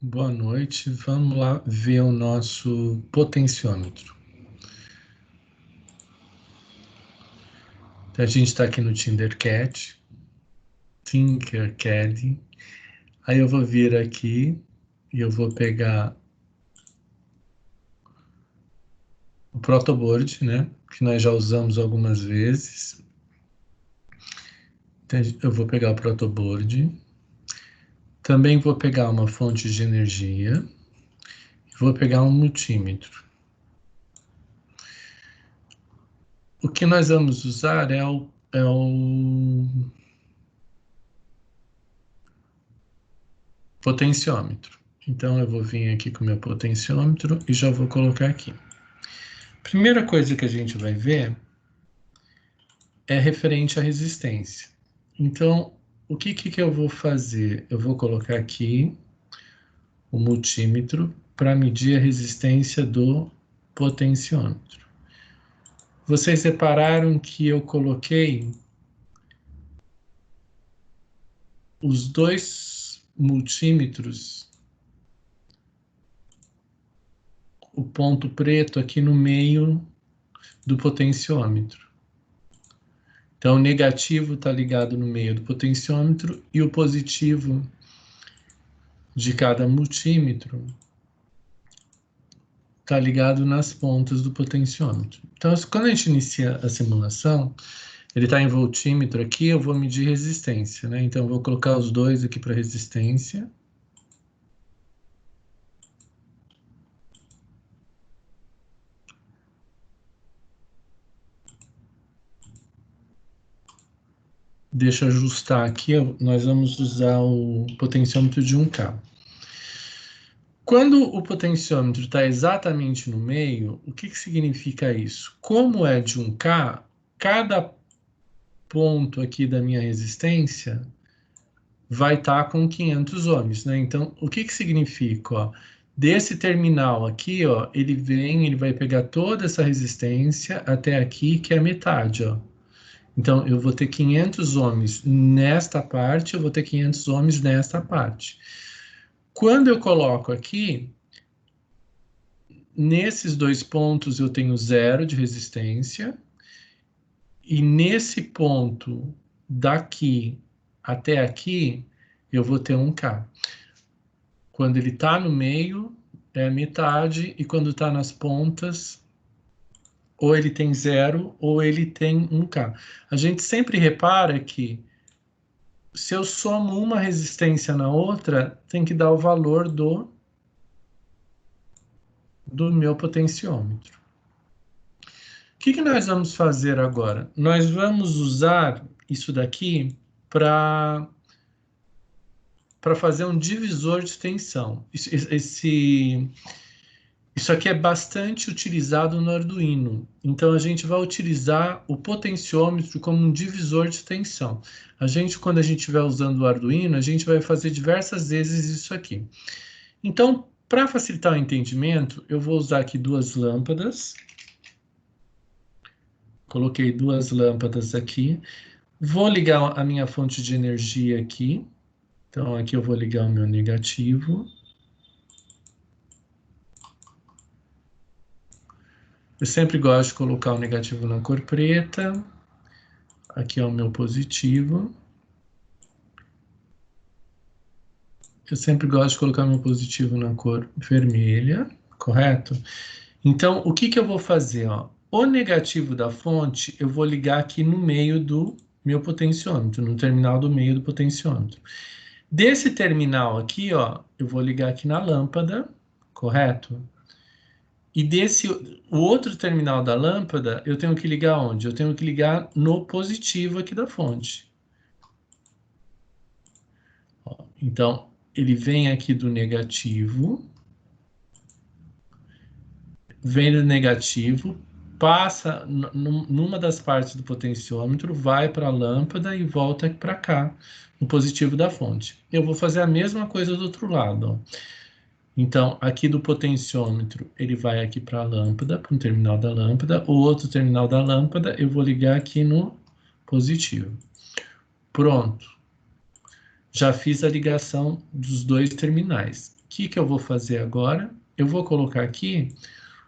Boa noite, vamos lá ver o nosso potenciômetro. Então, a gente está aqui no Tinkercad. Aí eu vou vir aqui e eu vou pegar o protoboard, né? Que nós já usamos algumas vezes. Então, eu vou pegar o protoboard. Também vou pegar uma fonte de energia. Vou pegar um multímetro. O que nós vamos usar é o potenciômetro. Então, eu vou vir aqui com o meu potenciômetro e já vou colocar aqui. Primeira coisa que a gente vai ver é referente à resistência. Então, o que eu vou fazer? Eu vou colocar aqui o multímetro para medir a resistência do potenciômetro. Vocês repararam que eu coloquei os dois multímetros, o ponto preto aqui no meio do potenciômetro. Então, o negativo está ligado no meio do potenciômetro e o positivo de cada multímetro está ligado nas pontas do potenciômetro. Então, quando a gente inicia a simulação, ele está em voltímetro aqui, eu vou medir resistência, né? Então, eu vou colocar os dois aqui para resistência. Deixa eu ajustar aqui, nós vamos usar o potenciômetro de 1K. Quando o potenciômetro está exatamente no meio, o que significa isso? Como é de 1K, cada ponto aqui da minha resistência vai estar com 500 ohms, né? Então, o que significa? Ó, desse terminal aqui, ó, ele vai pegar toda essa resistência até aqui, que é a metade, ó. Então, eu vou ter 500 ohms nesta parte, eu vou ter 500 ohms nesta parte. Quando eu coloco aqui, nesses dois pontos eu tenho 0 de resistência, e nesse ponto daqui até aqui, eu vou ter 1K. Quando ele está no meio, é a metade, e quando está nas pontas, ou ele tem 0 ou ele tem 1K. A gente sempre repara que se eu somo uma resistência na outra, tem que dar o valor do meu potenciômetro. O que nós vamos fazer agora? Nós vamos usar isso daqui para fazer um divisor de tensão. Isso aqui é bastante utilizado no Arduino. Então, a gente vai utilizar o potenciômetro como um divisor de tensão. Quando a gente estiver usando o Arduino, a gente vai fazer diversas vezes isso aqui. Então, para facilitar o entendimento, eu vou usar aqui duas lâmpadas. Coloquei duas lâmpadas aqui. Vou ligar a minha fonte de energia aqui. Então, aqui eu vou ligar o meu negativo. Eu sempre gosto de colocar o negativo na cor preta. Aqui é o meu positivo. Eu sempre gosto de colocar meu positivo na cor vermelha, correto? Então, o que eu vou fazer? Ó? O negativo da fonte, eu vou ligar aqui no meio do meu potenciômetro, no terminal do meio do potenciômetro. Desse terminal aqui, ó, eu vou ligar aqui na lâmpada, correto? E o outro terminal da lâmpada, eu tenho que ligar onde? Eu tenho que ligar no positivo aqui da fonte. Ó, então, ele vem aqui do negativo, vem do negativo, passa numa das partes do potenciômetro, vai para a lâmpada e volta para cá, no positivo da fonte. Eu vou fazer a mesma coisa do outro lado, ó. Então, aqui do potenciômetro, ele vai aqui para a lâmpada, para o terminal da lâmpada. O outro terminal da lâmpada, eu vou ligar aqui no positivo. Pronto. já fiz a ligação dos dois terminais. O que eu vou fazer agora? Eu vou colocar aqui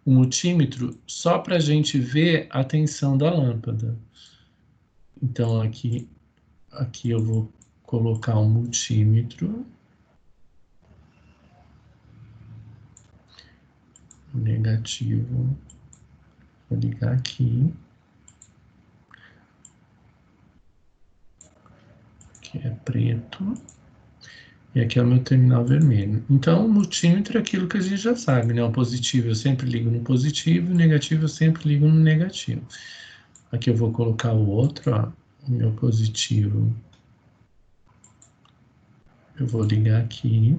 o multímetro só para a gente ver a tensão da lâmpada. Então, aqui eu vou colocar um multímetro. Negativo. Vou ligar aqui. Aqui é preto. E aqui é o meu terminal vermelho. Então, o multímetro é aquilo que a gente já sabe, né? O positivo eu sempre ligo no positivo, o negativo eu sempre ligo no negativo. Aqui eu vou colocar o outro, ó, o meu positivo. Eu vou ligar aqui.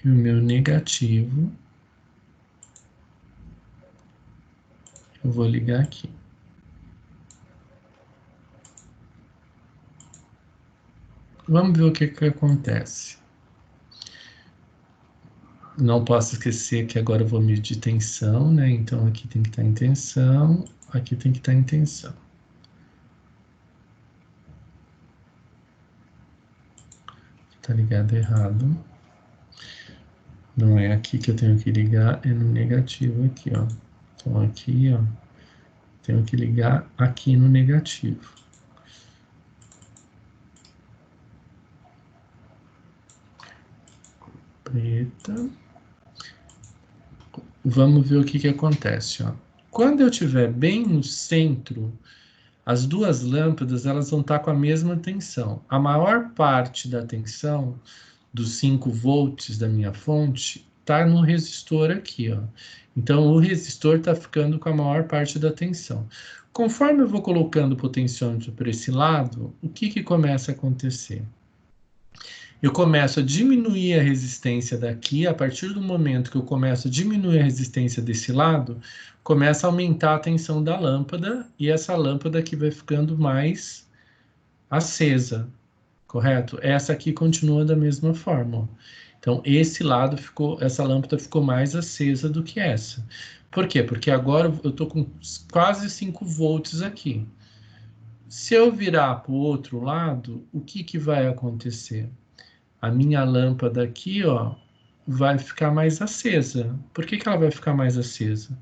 E o meu negativo, eu vou ligar aqui. Vamos ver o que acontece. Não posso esquecer que agora eu vou medir tensão, né? Então aqui tem que estar em tensão, aqui tem que estar em tensão. Tá ligado errado. Não é aqui que eu tenho que ligar, é no negativo aqui, ó. Então aqui, ó, tenho que ligar aqui no negativo. Preta. Vamos ver o que acontece, ó. Quando eu estiver bem no centro, as duas lâmpadas elas vão estar com a mesma tensão. A maior parte da tensão dos 5 volts da minha fonte está no resistor aqui, ó. Então o resistor está ficando com a maior parte da tensão. Conforme eu vou colocando o potenciômetro para esse lado, o que começa a acontecer? Eu começo a diminuir a resistência daqui, a partir do momento que eu começo a diminuir a resistência desse lado, começa a aumentar a tensão da lâmpada, e essa lâmpada aqui vai ficando mais acesa, correto? Essa aqui continua da mesma forma. Então, esse lado ficou, essa lâmpada ficou mais acesa do que essa. Por quê? Porque agora eu estou com quase 5 volts aqui. Se eu virar para o outro lado, o que vai acontecer? A minha lâmpada aqui, ó, vai ficar mais acesa. Por que ela vai ficar mais acesa?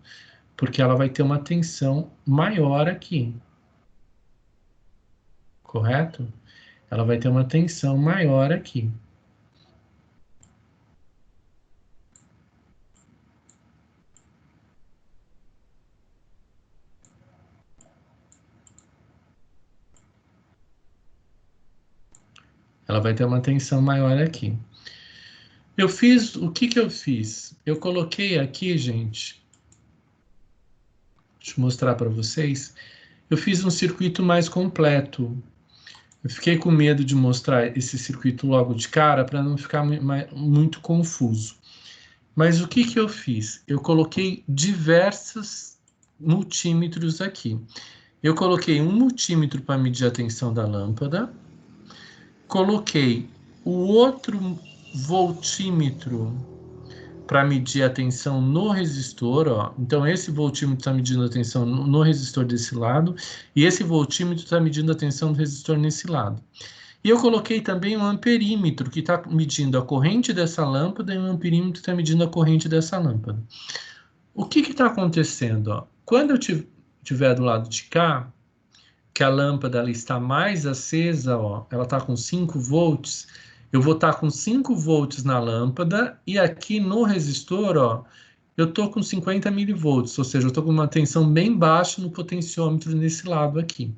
Porque ela vai ter uma tensão maior aqui. Correto? Ela vai ter uma tensão maior aqui. Ela vai ter uma tensão maior aqui. Eu fiz, o que eu fiz? Eu coloquei aqui, gente, deixa eu mostrar para vocês, eu fiz um circuito mais completo. Eu fiquei com medo de mostrar esse circuito logo de cara para não ficar muito confuso. Mas o que eu fiz? Eu coloquei diversos multímetros aqui. Eu coloquei um multímetro para medir a tensão da lâmpada, coloquei o outro voltímetro para medir a tensão no resistor, ó. Então esse voltímetro está medindo a tensão no resistor desse lado, e esse voltímetro está medindo a tensão do resistor nesse lado. E eu coloquei também um amperímetro, que está medindo a corrente dessa lâmpada, e um amperímetro que está medindo a corrente dessa lâmpada. O que está acontecendo? Ó? Quando eu estiver do lado de cá, que a lâmpada ela está mais acesa, ó, ela está com 5 volts, eu vou estar com 5 volts na lâmpada, e aqui no resistor, ó, eu estou com 50 milivolts, ou seja, eu estou com uma tensão bem baixa no potenciômetro nesse lado aqui.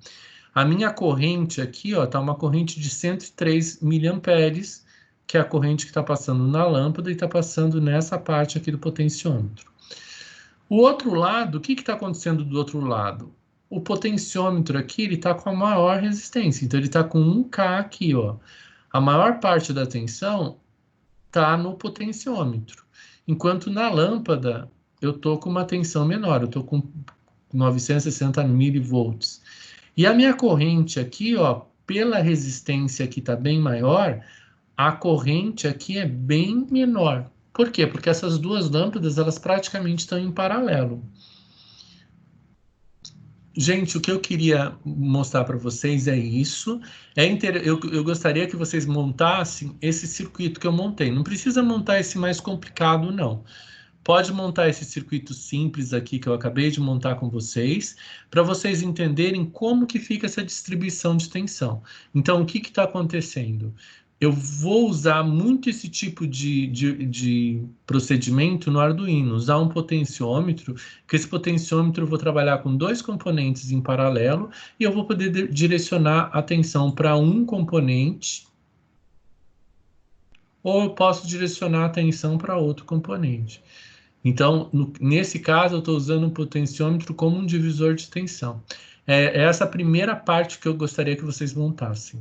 A minha corrente aqui, ó, tá uma corrente de 103 miliamperes, que é a corrente que está passando na lâmpada e está passando nessa parte aqui do potenciômetro. O outro lado, o que está acontecendo do outro lado? O potenciômetro aqui, ele está com a maior resistência, então ele está com 1K aqui, ó. A maior parte da tensão está no potenciômetro, enquanto na lâmpada eu estou com uma tensão menor, eu estou com 960 milivolts. E a minha corrente aqui, ó, pela resistência que está bem maior, a corrente aqui é bem menor. Por quê? Porque essas duas lâmpadas, elas praticamente estão em paralelo. Gente, o que eu queria mostrar para vocês é isso. Eu gostaria que vocês montassem esse circuito que eu montei. Não precisa montar esse mais complicado, não. Pode montar esse circuito simples aqui que eu acabei de montar com vocês, para vocês entenderem como que fica essa distribuição de tensão. Então, o que está acontecendo? Eu vou usar muito esse tipo de procedimento no Arduino, usar um potenciômetro, que esse potenciômetro eu vou trabalhar com dois componentes em paralelo, e eu vou poder direcionar a tensão para um componente, ou eu posso direcionar a atenção para outro componente. Então, nesse caso, eu estou usando o potenciômetro como um divisor de tensão. É essa a primeira parte que eu gostaria que vocês montassem.